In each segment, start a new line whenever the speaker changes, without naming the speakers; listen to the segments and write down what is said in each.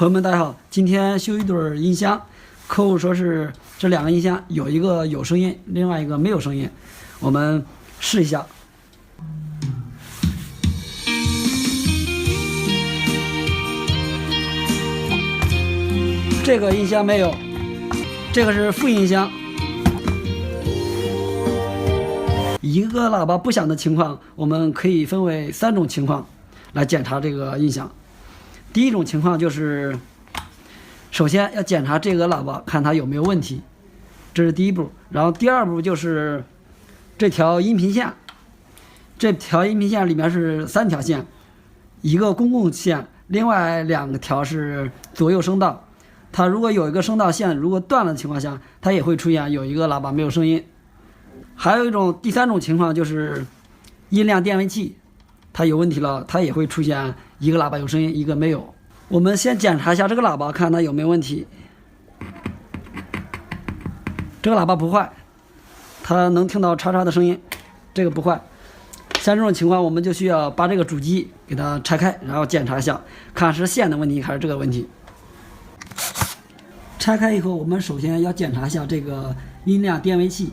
朋友们，大家好，今天修一对音箱，客户说是这两个音箱有一个有声音，另外一个没有声音，我们试一下。这个音箱没有，这个是副音箱。一个喇叭不响的情况，我们可以分为3种情况来检查这个音响。第一种情况就是，首先要检查这个喇叭，看它有没有问题，这是第一步。然后第二步就是这条音频线，这条音频线里面是3条线，一个公共线，另外2条是左右声道。它如果有一个声道线如果断了的情况下，它也会出现有一个喇叭没有声音。还有第3种情况就是音量电位器它有问题了，它也会出现一个喇叭有声音，一个没有。我们先检查一下这个喇叭，看它有没有问题。这个喇叭不坏，它能听到叉叉的声音，这个不坏。像这种情况，我们就需要把这个主机给它拆开，然后检查一下，看是线的问题还是这个问题。拆开以后，我们首先要检查一下这个音量电位器，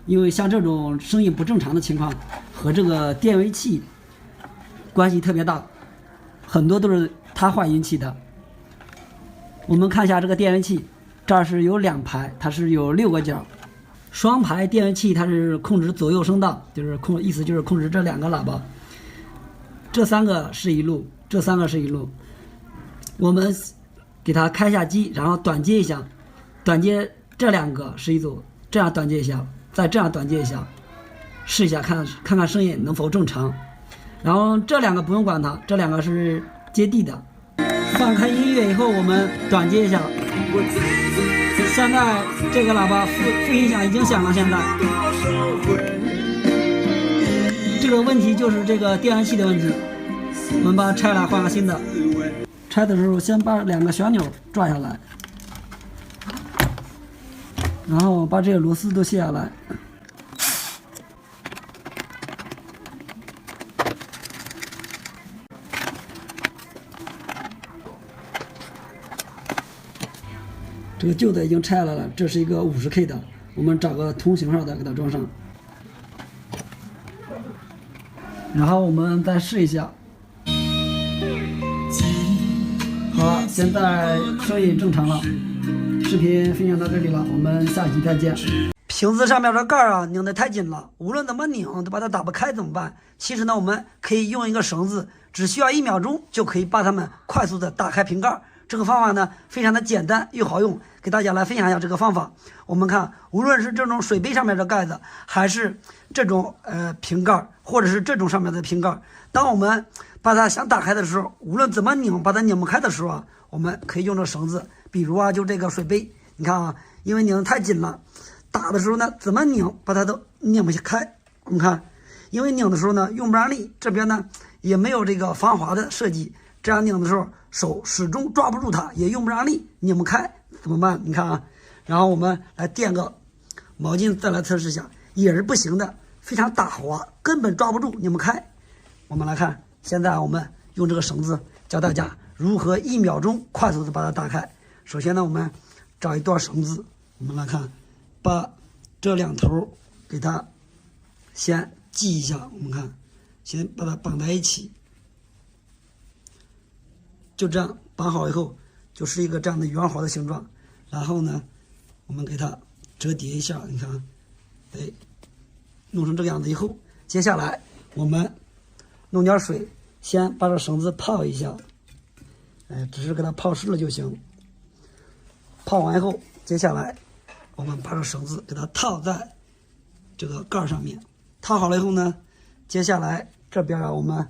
因为像这种声音不正常的情况和这个电位器关系特别大，很多都是它坏引起的。我们看一下这个电位器，这儿是有2排，它是有6个角。双排电位器它是控制左右声道，意思就是控制这2个喇叭。这3个是一路，这3个是一路。我们给它开下机，然后短接一下，短接这2个是一组，这样短接一下，再这样短接一下，试一下看看声音能否正常。然后这2个不用管它，这2个是接地的。放开音乐以后，我们短接一下。现在这个喇叭副音响已经响了。现在这个问题就是这个电源器的问题，我们把它拆来换个新的。拆的时候先把2个旋钮拽下来，然后把这个螺丝都卸下来。这个旧的已经拆下来了，这是一个50K 的，我们找个同型号的给它装上。然后我们再试一下。好了，现在声音正常了。视频分享到这里了，我们下期再见。瓶子上面的盖啊拧得太紧了，无论怎么拧都把它打不开怎么办？其实呢，我们可以用一个绳子，只需要1秒钟就可以把它们快速的打开瓶盖。这个方法呢非常的简单又好用，给大家来分享一下这个方法。我们看，无论是这种水杯上面的盖子，还是这种瓶盖，或者是这种上面的瓶盖，当我们把它想打开的时候，无论怎么拧把它拧不开的时候啊，我们可以用这个绳子。比如啊，就这个水杯，你看啊，因为拧得太紧了，打的时候呢怎么拧把它都拧不开。我们看，因为拧的时候呢用不上力，这边呢也没有这个防滑的设计，这样拧的时候手始终抓不住它，也用不上力，拧不开怎么办？你看啊，然后我们来垫个毛巾再来测试一下，也是不行的，非常打滑，根本抓不住，拧不开。我们来看，现在我们用这个绳子教大家如何1秒钟快速的把它打开。首先呢，我们找一段绳子，我们来看，把这2头给它先系一下。我们看，先把它绑在一起，就这样绑好以后，就是一个这样的圆滑的形状。然后呢，我们给它折叠一下，你看，哎，弄成这个样子以后，接下来我们弄点水，先把这绳子泡一下，只是给它泡湿了就行。泡完以后，接下来我们把这绳子给它套在这个盖上面。套好了以后呢，接下来这边啊，我们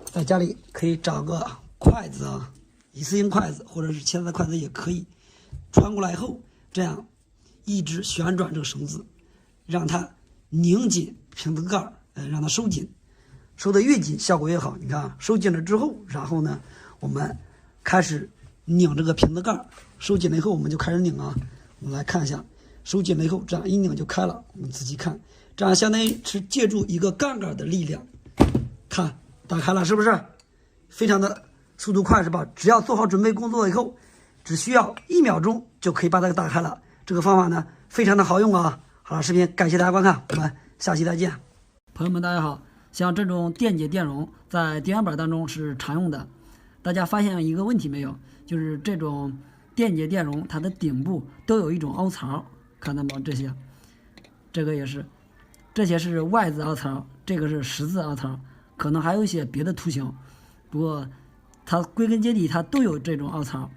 在家里可以找个筷子啊，一次性筷子或者是其他的筷子也可以，穿过来以后，这样一直旋转这个绳子，让它拧紧瓶子盖，让它收紧，收得越紧效果越好。你看，收紧了之后，然后呢，我们开始拧这个瓶子盖，收紧了以后我们就开始拧啊。我们来看一下，收紧了以后，这样一拧就开了。我们仔细看，这样相当于是借助一个杠杆的力量，看打开了，是不是非常的速度快是吧？只要做好准备工作以后，只需要1秒钟就可以把它给打开了。这个方法呢，非常的好用啊。好了，视频感谢大家观看，我们下期再见。朋友们，大家好。像这种电解电容在电源板当中是常用的。大家发现一个问题没有？就是这种电解电容它的顶部都有一种凹槽，看到吗？这个也是，这些是 Y 字凹槽，这个是10字凹槽，可能还有一些别的图形，不过它归根结底它都有这种凹槽。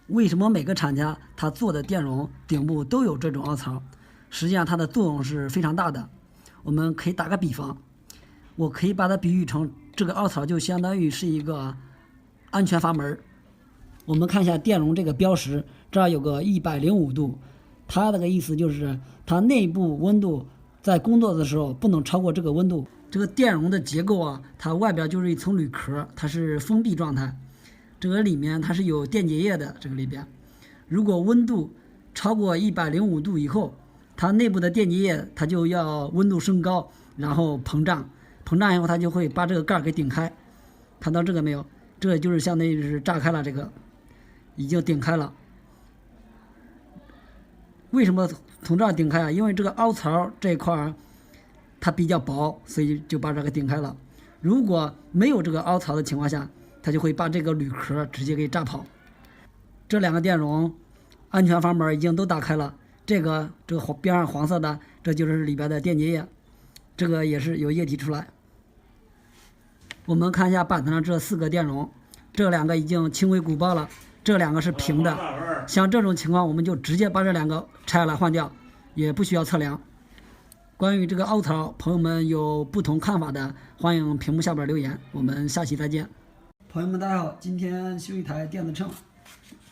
为什么每个厂家它做的电容顶部都有这种凹槽？实际上它的作用是非常大的。我们可以打个比方，我可以把它比喻成这个凹槽就相当于是一个安全阀门。我们看一下电容这个标识，这儿有个105度，它这个意思就是它内部温度在工作的时候不能超过这个温度。这个电容的结构啊，它外边就是一层铝壳，它是封闭状态，这个里面它是有电解液的。这个里边如果温度超过105度以后，它内部的电解液它就要温度升高，然后膨胀以后它就会把这个盖给顶开。看到这个没有？这就是相当于是炸开了，这个已经顶开了。为什么从这儿顶开啊？因为这个凹槽这一块它比较薄，所以就把这个顶开了。如果没有这个凹槽的情况下，它就会把这个铝壳直接给炸跑。这2个电容安全阀门已经都打开了，这个边上黄色的，这就是里边的电解液，这个也是有液体出来。我们看一下板子上这4个电容，这2个已经轻微鼓爆了，这2个是平的。像这种情况，我们就直接把这2个拆了换掉，也不需要测量。关于这个凹槽，朋友们有不同看法的，欢迎屏幕下边留言。我们下期再见。朋友们，大家好，今天修一台电子秤，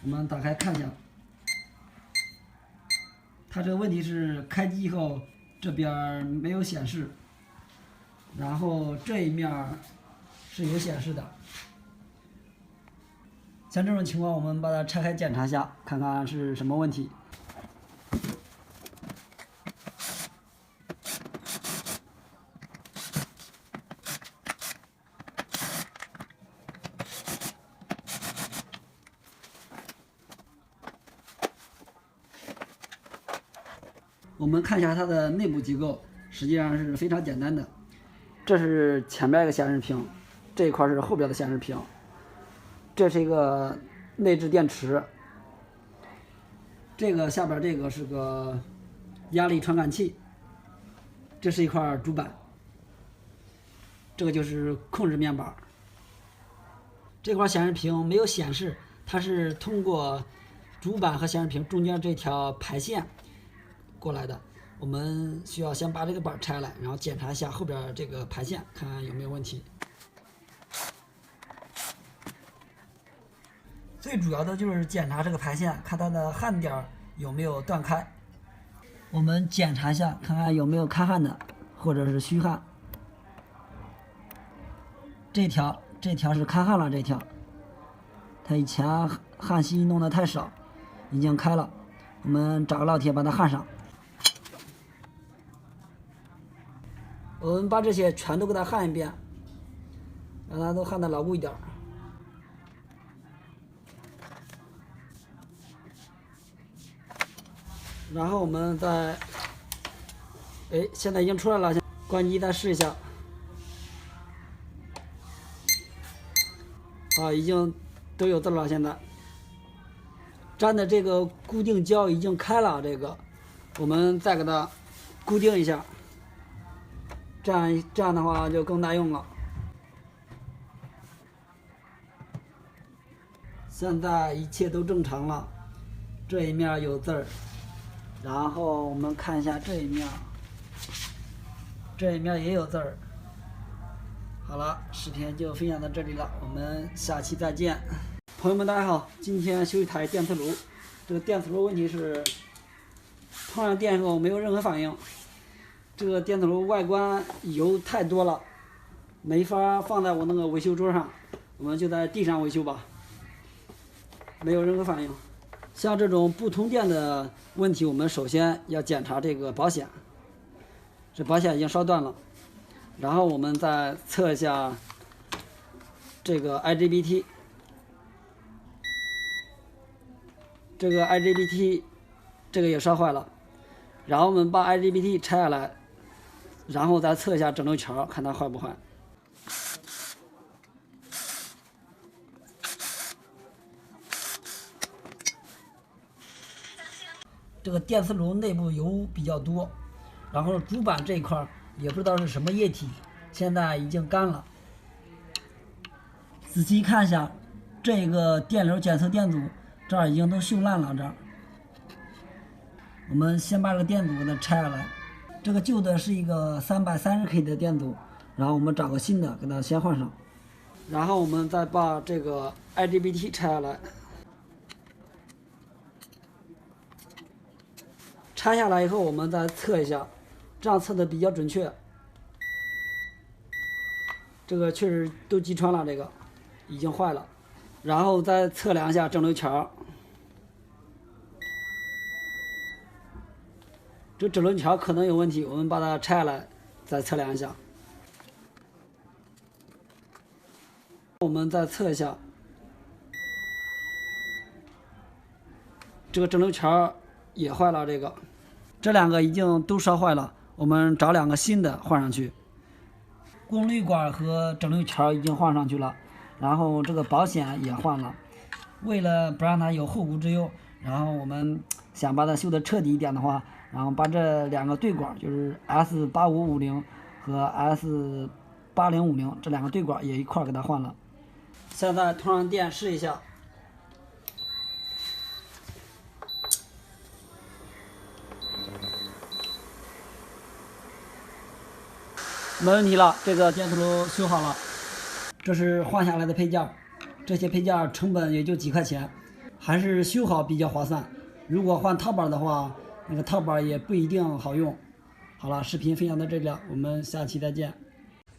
我们打开看一下。它这个问题是开机以后这边没有显示，然后这一面是有显示的。像这种情况，我们把它拆开检查一下，看看是什么问题。我们看一下它的内部结构，实际上是非常简单的。这是前面一个显示屏，这一块是后边的显示屏。这是一个内置电池，这个下边这个是个压力传感器，这是一块主板，这个就是控制面板。这块显示屏没有显示，它是通过主板和显示屏中间这条排线过来的。我们需要先把这个板拆来，然后检查一下后边这个排线，看看有没有问题。最主要的就是检查这个排线，看它的焊点有没有断开。我们检查一下，看看有没有开焊的，或者是虚焊。这条是开焊了，这条它以前焊锡弄得太少，已经开了。我们找个烙铁把它焊上。我们把这些全都给它焊一遍，让它都焊得牢固一点。然后我们再，现在已经出来了，关机再试一下。好，已经都有字了，现在粘的这个固定胶已经开了，这个我们再给它固定一下，这样的话就更耐用了。现在一切都正常了，这一面有字儿。然后我们看一下这一面，这一面也有字儿。好了，视频就分享到这里了，我们下期再见。朋友们，大家好，今天修一台电磁炉。这个电磁炉问题是通上电后没有任何反应，这个电磁炉外观油太多了，没法放在我那个维修桌上，我们就在地上维修吧，没有任何反应。像这种不通电的问题，我们首先要检查这个保险，这保险已经烧断了，然后我们再测一下这个 IGBT。这个 IGBT 这个也烧坏了，然后我们把 IGBT 拆下来，然后再测一下整流桥，看它坏不坏。这个电磁炉内部油比较多，然后主板这一块也不知道是什么液体，现在已经干了。仔细看一下，这个电流检测电阻这儿已经都锈烂了。这儿，我们先把这个电阻给它拆下来。这个旧的是一个330K 的电阻，然后我们找个新的给它先换上，然后我们再把这个 IGBT 拆下来。拆下来以后，我们再测一下，这样测的比较准确。这个确实都击穿了，这个已经坏了。然后再测量一下整流桥，这整流桥可能有问题，我们把它拆下来再测量一下。我们再测一下，这个整流桥也坏了，这两个已经都烧坏了，我们找两个新的换上去。功率管和整流桥已经换上去了，然后这个保险也换了。为了不让它有后顾之忧，然后我们想把它修得彻底一点的话，然后把这两个对管，就是 S8550 和 S8050 这两个对管也一块给它换了。现在通上电试一下。没问题了，这个电磁炉修好了。这是换下来的配件，这些配件成本也就几块钱，还是修好比较划算。如果换套板的话，那个套板也不一定好用。好了，视频分享到这里了，我们下期再见。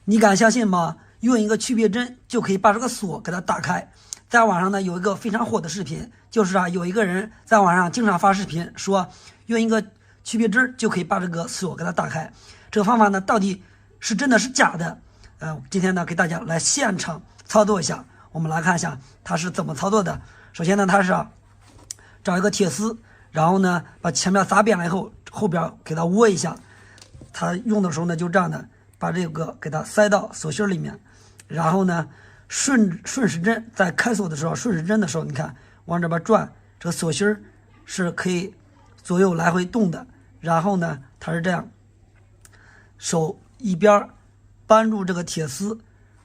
你敢相信吗？用一个曲别针就可以把这个锁给它打开。在网上呢有一个非常火的视频，就是有一个人在网上经常发视频说用一个曲别针就可以把这个锁给它打开。这个方法呢到底是真的是假的？今天呢给大家来现场操作一下，我们来看一下它是怎么操作的。首先呢，它是找一个铁丝，然后呢把前面砸扁了以后，后边给它窝一下。它用的时候呢就这样的，把这个给它塞到锁芯里面，然后呢顺时针在开锁的时候，顺时针的时候，你看往这边转，这个锁芯是可以左右来回动的。然后呢它是这样，手一边扳住这个铁丝，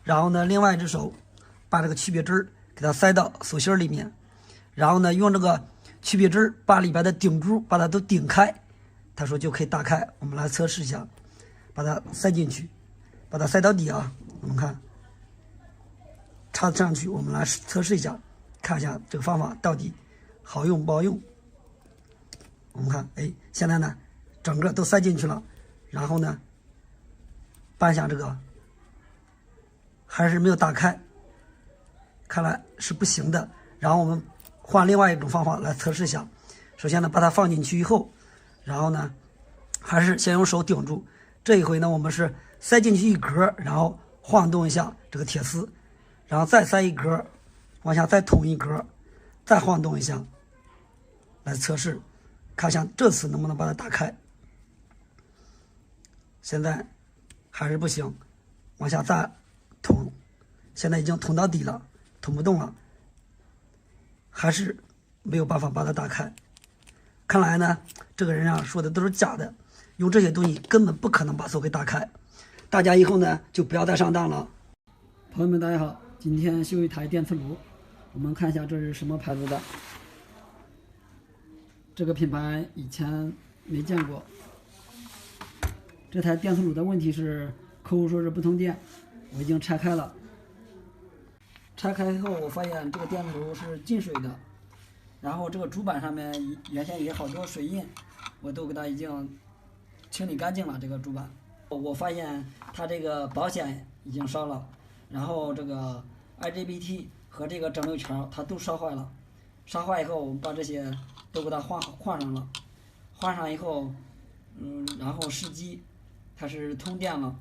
然后呢另外一只手把这个曲别针给它塞到锁芯里面，然后呢用这个曲别针把里边的顶珠把它都顶开，他说就可以打开。我们来测试一下，把它塞进去，把它塞到底啊，我们看插上去，我们来测试一下，看一下这个方法到底好用不好用。我们看，现在呢整个都塞进去了，然后呢扳下这个还是没有打开，看来是不行的。然后我们换另外一种方法来测试一下。首先呢把它放进去以后，然后呢还是先用手顶住。这一回呢我们是塞进去一格，然后晃动一下这个铁丝，然后再塞一格，往下再捅一格，再晃动一下，来测试看一下这次能不能把它打开。现在还是不行，往下再捅，现在已经捅到底了，捅不动了，还是没有办法把它打开。看来呢这个人说的都是假的，用这些东西根本不可能把锁给打开。大家以后呢就不要再上当了。朋友们大家好，今天修一台电磁炉，我们看一下这是什么牌子的。这个品牌以前没见过。这台电磁炉的问题是客户说是不通电，我已经拆开了。拆开后我发现这个电磁炉是进水的，然后这个主板上面原先也好多水印，我都给它已经清理干净了。这个主板我发现它这个保险已经烧了，然后这个 IGBT 和这个整流桥它都烧坏了。烧坏以后我们把这些都给它换上了，换上以后然后试机它是通电了，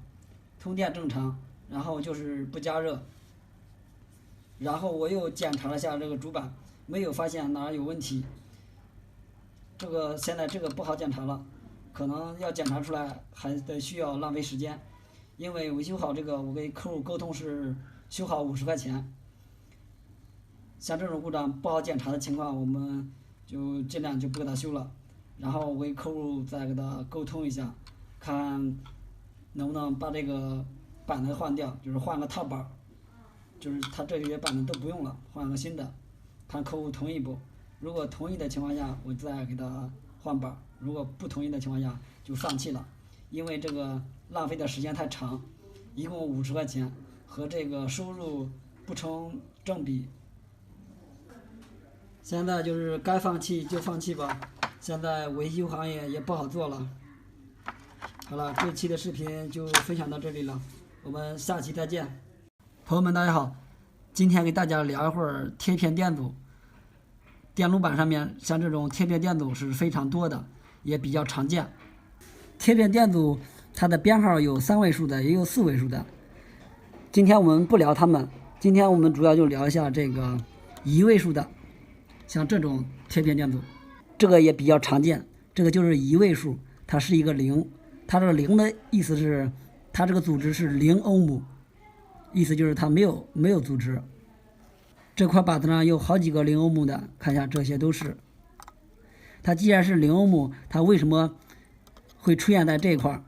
通电正常，然后就是不加热。然后我又检查了下这个主板，没有发现哪儿有问题，这个现在这个不好检查了，可能要检查出来还得需要浪费时间，因为维修好这个我跟客户沟通是修好50块钱。像这种故障不好检查的情况，我们就尽量就不给他修了，然后我给客户再给他沟通一下，看能不能把这个板子换掉，就是换个套板，就是他这些板子都不用了，换个新的，看客户同意不？如果同意的情况下，我再给他换板；如果不同意的情况下，就放弃了，因为这个浪费的时间太长，一共50块钱，和这个收入不成正比。现在就是该放弃就放弃吧，现在维修行业也不好做了。好了，这期的视频就分享到这里了，我们下期再见。朋友们大家好，今天给大家聊一会儿贴片电阻。电路板上面像这种贴片电阻是非常多的，也比较常见。贴片电阻它的编号有3位数的，也有4位数的。今天我们不聊它们，今天我们主要就聊一下这个1位数的，像这种贴片电阻，这个也比较常见。这个就是1位数，它是一个0，它这个0的意思是它这个阻值是0欧姆，意思就是它没有阻值。这块板子上有好几个0欧姆的，看一下这些都是。它既然是0欧姆，它为什么会出现在这一块？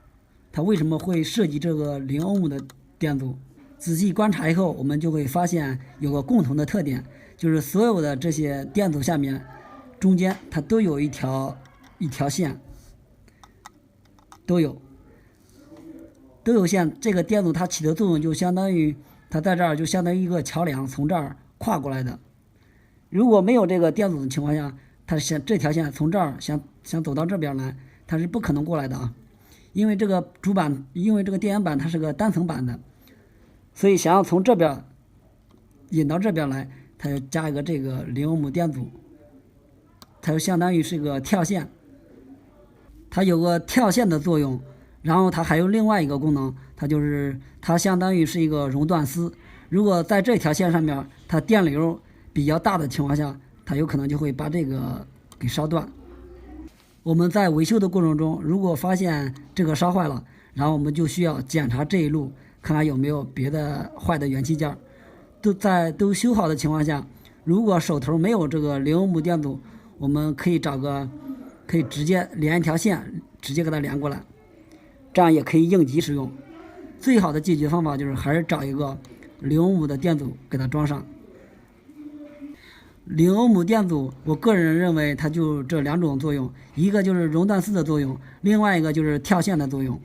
它为什么会设计这个0欧姆的电阻？仔细观察以后，我们就会发现有个共同的特点，就是所有的这些电阻下面中间它都有一条线，都有线。这个电阻它起的作用就相当于它在这儿就相当于一个桥梁，从这儿跨过来的。如果没有这个电阻的情况下，它这条线从这儿想走到这边来，它是不可能过来的啊。因为这个电源板它是个单层板的，所以想要从这边引到这边来，它要加一个这个0欧姆电阻，它就相当于是个跳线，它有个跳线的作用。然后它还有另外一个功能，它相当于是一个熔断丝。如果在这条线上面它电流比较大的情况下，它有可能就会把这个给烧断。我们在维修的过程中，如果发现这个烧坏了，然后我们就需要检查这一路，看看有没有别的坏的元器件。都修好的情况下，如果手头没有这个0欧姆电阻，我们可以直接连一条线，直接给它连过来，这样也可以应急使用。最好的解决方法就是还是找一个0欧姆的电阻给它装上。0欧姆电阻，我个人认为它就这2种作用，一个就是熔断丝的作用，另外一个就是跳线的作用。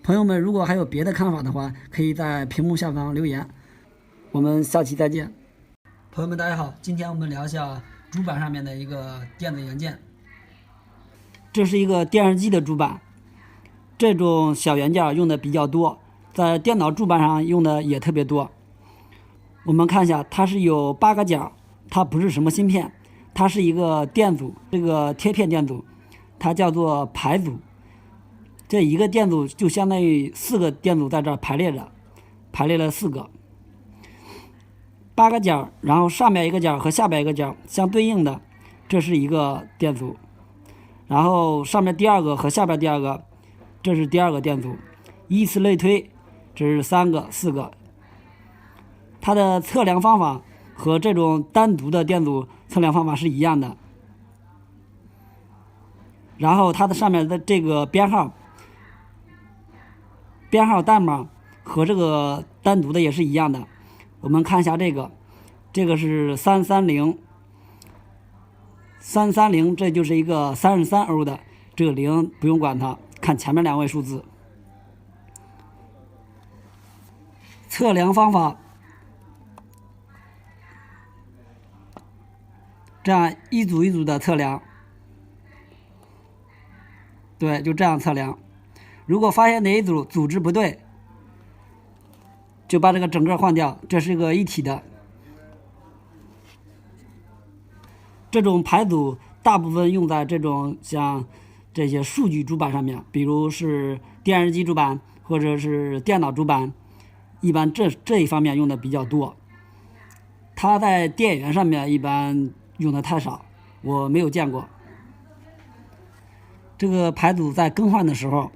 朋友们如果还有别的看法的话，可以在屏幕下方留言。我们下期再见。朋友们大家好，今天我们聊一下主板上面的一个电子元件。这是一个电视机的主板，这种小元件用的比较多，在电脑主板上用的也特别多。我们看一下，它是有8个角，它不是什么芯片，它是一个电阻，这个贴片电阻，它叫做排阻。这一个电阻就相当于4个电阻在这儿排列了4个8个角，然后上面一个角和下边一个角相对应的，这是一个电阻。然后上面第2个和下边第2个，这是第2个电阻，以此类推，这是3个、4个。它的测量方法和这种单独的电阻测量方法是一样的。然后它的上面的这个编号代码和这个单独的也是一样的。我们看一下这个是330，这就是一个33欧的，这个0不用管它，看前面2位数字。测量方法，这样一组一组的测量，对，就这样测量。如果发现哪一组组织不对，就把这个整个换掉，这是一个一体的。这种排阻大部分用在这种像这些数据主板上面，比如是电视机主板或者是电脑主板，一般这一方面用的比较多。它在电源上面一般用的太少，我没有见过。这个排组在更换的时候，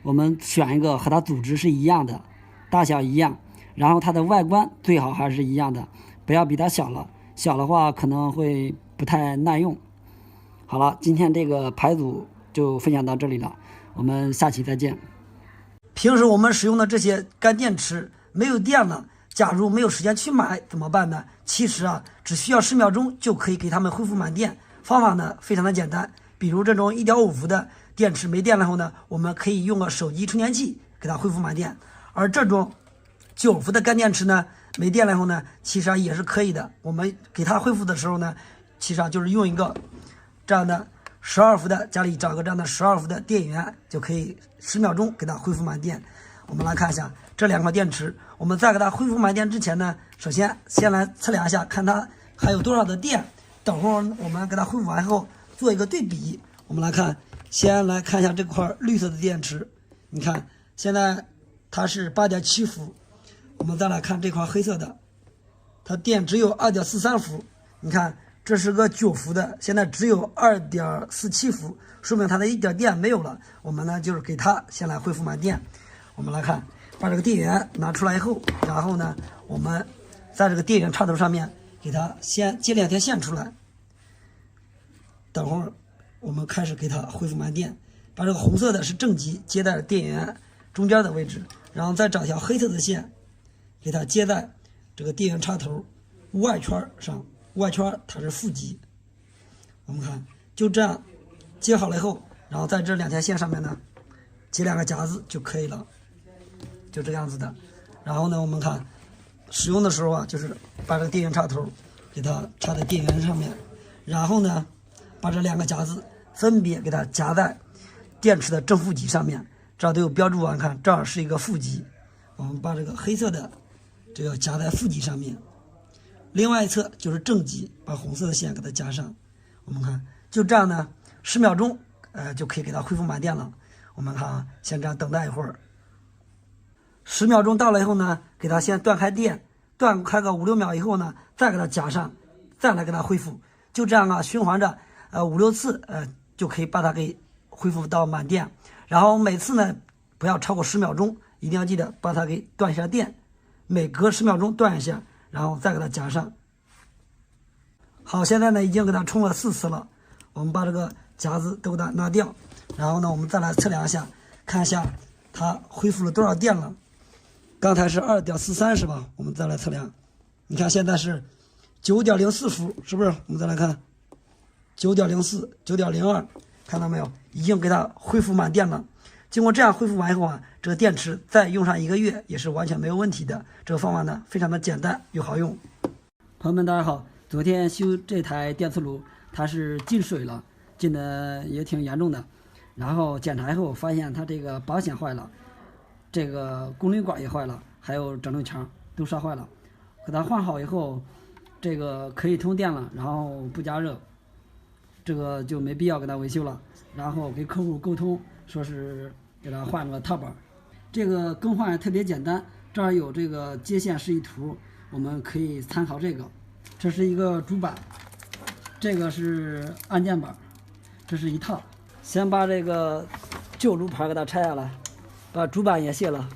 我们选一个和它组织是一样的，大小一样，然后它的外观最好还是一样的，不要比它小了，小的话可能会不太耐用。好了，今天这个排组就分享到这里了，我们下期再见。平时我们使用的这些干电池没有电了，假如没有时间去买怎么办呢？其实只需要10秒钟就可以给它们恢复满电。方法呢非常的简单，比如这种1.5伏的电池没电了后呢，我们可以用个手机充电器给它恢复满电。而这种9伏的干电池呢没电了后呢，其实也是可以的。我们给它恢复的时候呢，其实就是用一个这样的12伏的，家里找个这样的12伏的电源，就可以10秒钟给它恢复满电。我们来看一下这2块电池，我们在给它恢复满电之前呢，首先先来测量一下，看它还有多少的电。等会儿我们给它恢复完后做一个对比。我们来看，先来看一下这块绿色的电池，你看现在它是8.7伏。我们再来看这块黑色的，它电只有2.43伏。你看这是个9伏的，现在只有2.47伏，说明它的一点电没有了。我们呢就是给它先来恢复满电。我们来看，把这个电源拿出来以后，然后呢我们在这个电源插头上面给它先接2条线出来。等会儿我们开始给它恢复满电，把这个红色的是正极接在电源中间的位置，然后再找条黑色的线给它接在这个电源插头外圈上，外圈它是负极。我们看就这样接好了以后，然后在这2条线上面呢接2个夹子就可以了，就这样子的。然后呢我们看使用的时候就是把这个电源插头给它插在电源上面，然后呢把这2个夹子分别给它夹在电池的正负极上面，这儿都有标注啊，看这儿是一个负极，我们把这个黑色的这个夹在负极上面，另外一侧就是正极，把红色的线给它加上。我们看就这样呢10秒钟就可以给它恢复满电了。我们看先这样等待一会儿，10秒钟到了以后呢，给它先断开电，断开个5-6秒以后呢，再给它加上，再来给它恢复，就这样循环着5-6次就可以把它给恢复到满电。然后每次呢不要超过10秒钟，一定要记得把它给断一下电，每隔10秒钟断一下，然后再给它加上。好，现在呢已经给它充了4次了，我们把这个夹子都给它拿掉，然后呢我们再来测量一下，看一下它恢复了多少电了。刚才是2.43是吧？我们再来测量，你看现在是9.04伏，是不是？我们再来看9.04、9.02，看到没有？已经给它恢复满电了。经过这样恢复完以后这个电池再用上1个月也是完全没有问题的。这个方法呢非常的简单又好用。朋友们大家好，昨天修这台电磁炉，它是进水了，进的也挺严重的。然后检查以后发现它这个保险坏了，这个功率管也坏了，还有整流墙都烧坏了。给它换好以后，这个可以通电了，然后不加热，这个就没必要给它维修了。然后给客户沟通，说是给它换个套板。这个更换特别简单，这儿有这个接线示意图，我们可以参考这个。这是一个主板，这个是按键板，这是一套。先把这个旧炉盘给它拆下来，把主板也卸了，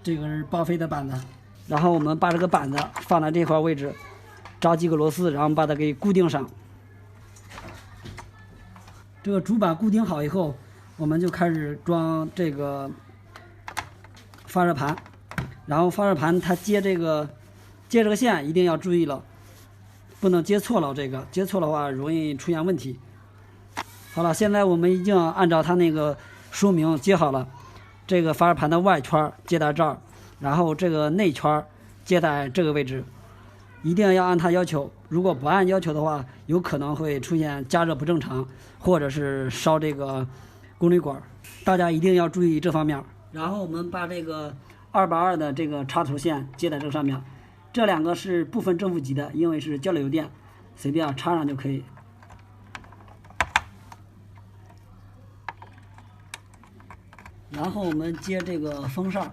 这个是报废的板子。然后我们把这个板子放在这块位置，找几个螺丝，然后把它给固定上。这个主板固定好以后，我们就开始装这个发热盘。然后发热盘它接这个线一定要注意了，不能接错了，这个接错的话容易出现问题。好了，现在我们已经按照它那个说明接好了。这个发热盘的外圈接在这儿，然后这个内圈接在这个位置，一定要按它要求。如果不按要求的话，有可能会出现加热不正常，或者是烧这个功率管，大家一定要注意这方面。然后我们把这个220的这个插头线接在这上面，这2个是不分正负极的，因为是交流电，随便插上就可以。然后我们接这个风扇，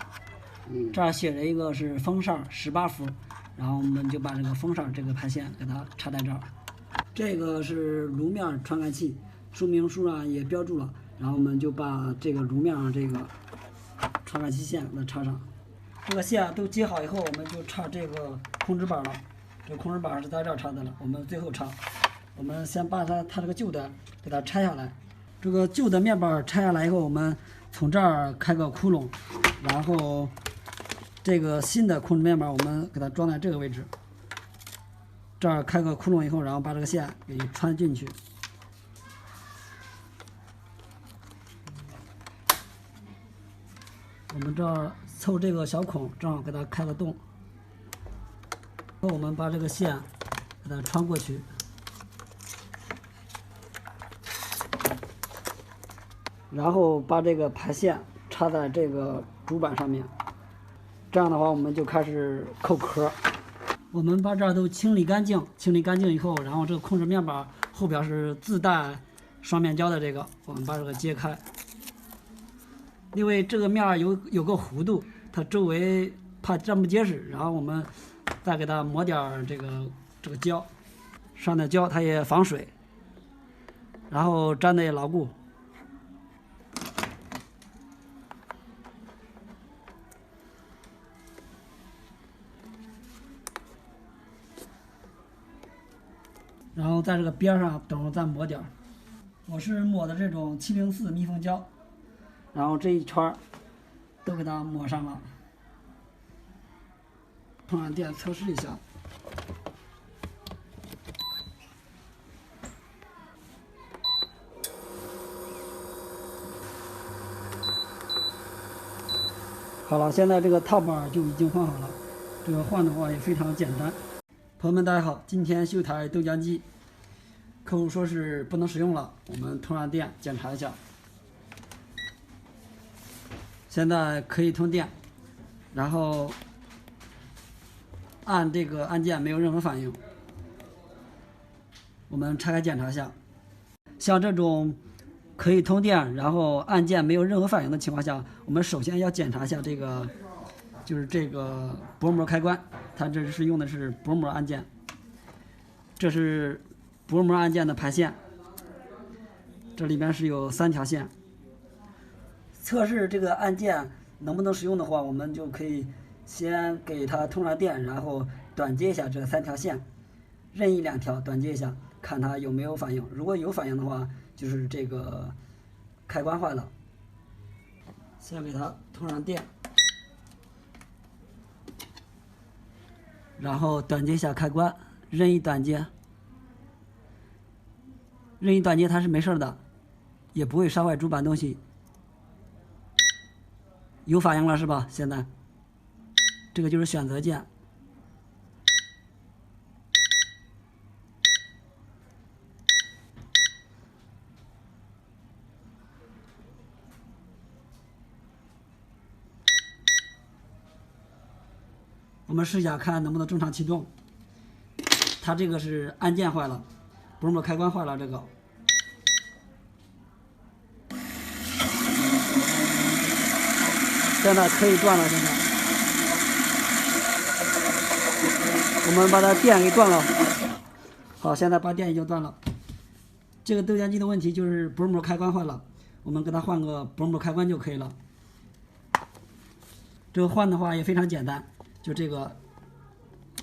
这儿写着一个是风扇18伏，然后我们就把这个风扇这个排线给它插在这儿。这个是炉面传感器，说明书上也标注了。然后我们就把这个炉面上这个传感器线给它插上。这个线都接好以后，我们就插这个控制板了。这个控制板是在这儿插的了，我们最后插。我们先把它这个旧的给它拆下来。这个旧的面板拆下来以后，我们从这儿开个窟窿，然后这个新的控制面板我们给它装在这个位置。这儿开个窟窿以后，然后把这个线给穿进去。我们这儿凑这个小孔，正好给它开个洞。后我们把这个线给它穿过去，然后把这个排线插在这个主板上面。这样的话，我们就开始扣壳。我们把这儿都清理干净，清理干净以后，然后这个控制面板后边是自带双面胶的，这个我们把这个揭开。因为这个面儿有个弧度，它周围怕粘不结实，然后我们再给它抹点这个胶，上的胶它也防水，然后粘的也牢固。然后在这个边上等会再抹点儿，我是抹的这种704密封胶。然后这一圈都给它抹上了，充上电测试一下。好了，现在这个套板就已经换好了，这个换的话也非常简单。朋友们，大家好，今天修台豆浆机，客户说是不能使用了，我们通上电检查一下。现在可以通电，然后按这个按键没有任何反应。我们拆开检查一下，像这种可以通电，然后按键没有任何反应的情况下，我们首先要检查一下这个，就是这个薄膜开关，它这是用的是薄膜按键，这是薄膜按键的排线，这里面是有3条线。测试这个按键能不能使用的话，我们就可以先给它通上电，然后短接一下这3条线，任意2条短接一下，看它有没有反应。如果有反应的话，就是这个开关坏了。先给它通上电，然后短接一下开关，任意短接。任意短接它是没事的，也不会伤坏主板东西。有反应了是吧？现在这个就是选择键。我们试一下看能不能正常启动。它这个是按键坏了，薄膜开关坏了，这个。现在可以转了，现在我们把它电给断了。好，现在把电已经断了。这个豆浆机的问题就是薄膜开关坏了，我们给它换个薄膜开关就可以了。这个换的话也非常简单，就这个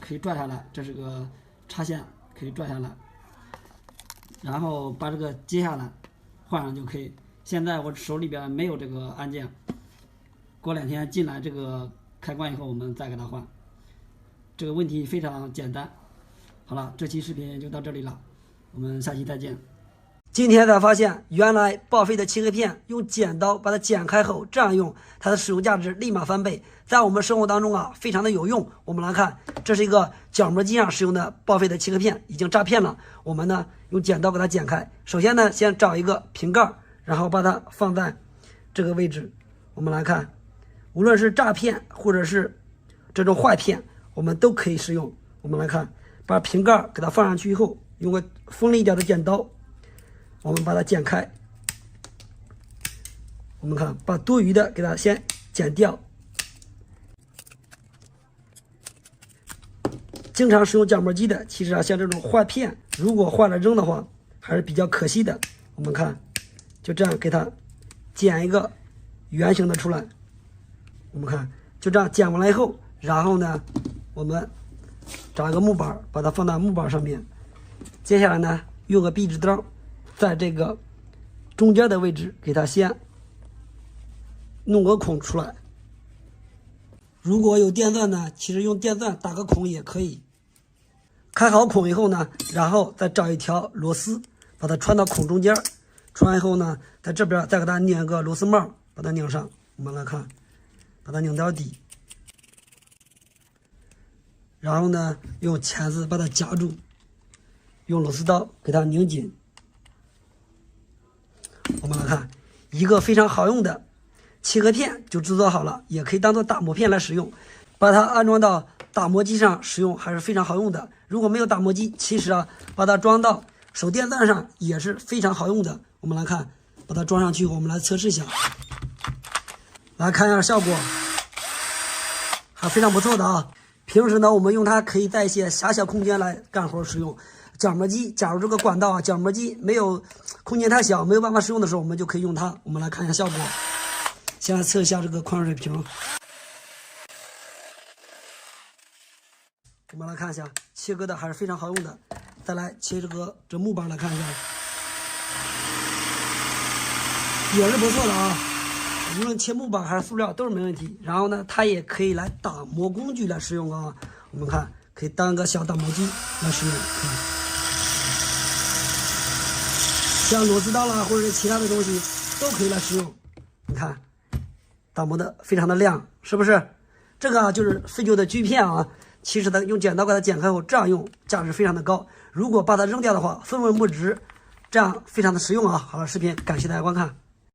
可以拽下来，这是个插线，可以拽下来，然后把这个接下来换上就可以。现在我手里边没有这个按键。过2天进来这个开关以后，我们再给它换。这个问题非常简单。好了，这期视频就到这里了，我们下期再见。今天才发现，原来报废的漆黑片用剪刀把它剪开后，这样用，它的使用价值立马翻倍，在我们生活当中啊，非常的有用。我们来看，这是一个角膜机上使用的报废的漆黑片，已经扎片了。我们呢用剪刀给它剪开。首先呢，先找一个瓶盖，然后把它放在这个位置。我们来看。无论是炸片或者是这种坏片，我们都可以使用。我们来看，把瓶盖给它放上去以后，用个锋利一点的剪刀，我们把它剪开。我们看，把多余的给它先剪掉。经常使用角膜机的，其实啊，像这种坏片，如果坏了扔的话，还是比较可惜的。我们看，就这样给它剪一个圆形的出来。我们看，就这样剪完了以后，然后呢，我们找一个木板，把它放到木板上面。接下来呢，用个壁纸刀，在这个中间的位置给它先弄个孔出来。如果有电钻呢，其实用电钻打个孔也可以。开好孔以后呢，然后再找一条螺丝，把它穿到孔中间。穿完以后呢，在这边再给它拧个螺丝帽，把它拧上。我们来看，把它拧到底。然后呢，用钳子把它夹住，用螺丝刀给它拧紧。我们来看，一个非常好用的切割片就制作好了，也可以当做打磨片来使用。把它安装到打磨机上使用还是非常好用的。如果没有打磨机，其实啊，把它装到手电钻上也是非常好用的。我们来看，把它装上去，我们来测试一下，来看一下效果，还非常不错的啊。平时呢，我们用它可以在一些狭小空间来干活使用。角磨机，假如这个管道啊，角磨机没有空间太小，没有办法使用的时候，我们就可以用它。我们来看一下效果。先来测一下这个矿水瓶。我们来看一下，切割的还是非常好用的。再来切这木板来看一下，也是不错的啊。无论切木板还是塑料都是没问题。然后呢，它也可以来打磨工具来使用啊。我们看，可以当个小打磨机来使用。像螺丝刀啦，或者是其他的东西都可以来使用。你看，打磨的非常的亮，是不是？这个啊就是废旧的锯片啊。其实呢，用剪刀给它剪开后，这样用价值非常的高。如果把它扔掉的话，分文不值，这样非常的实用啊。好了，视频感谢大家观看。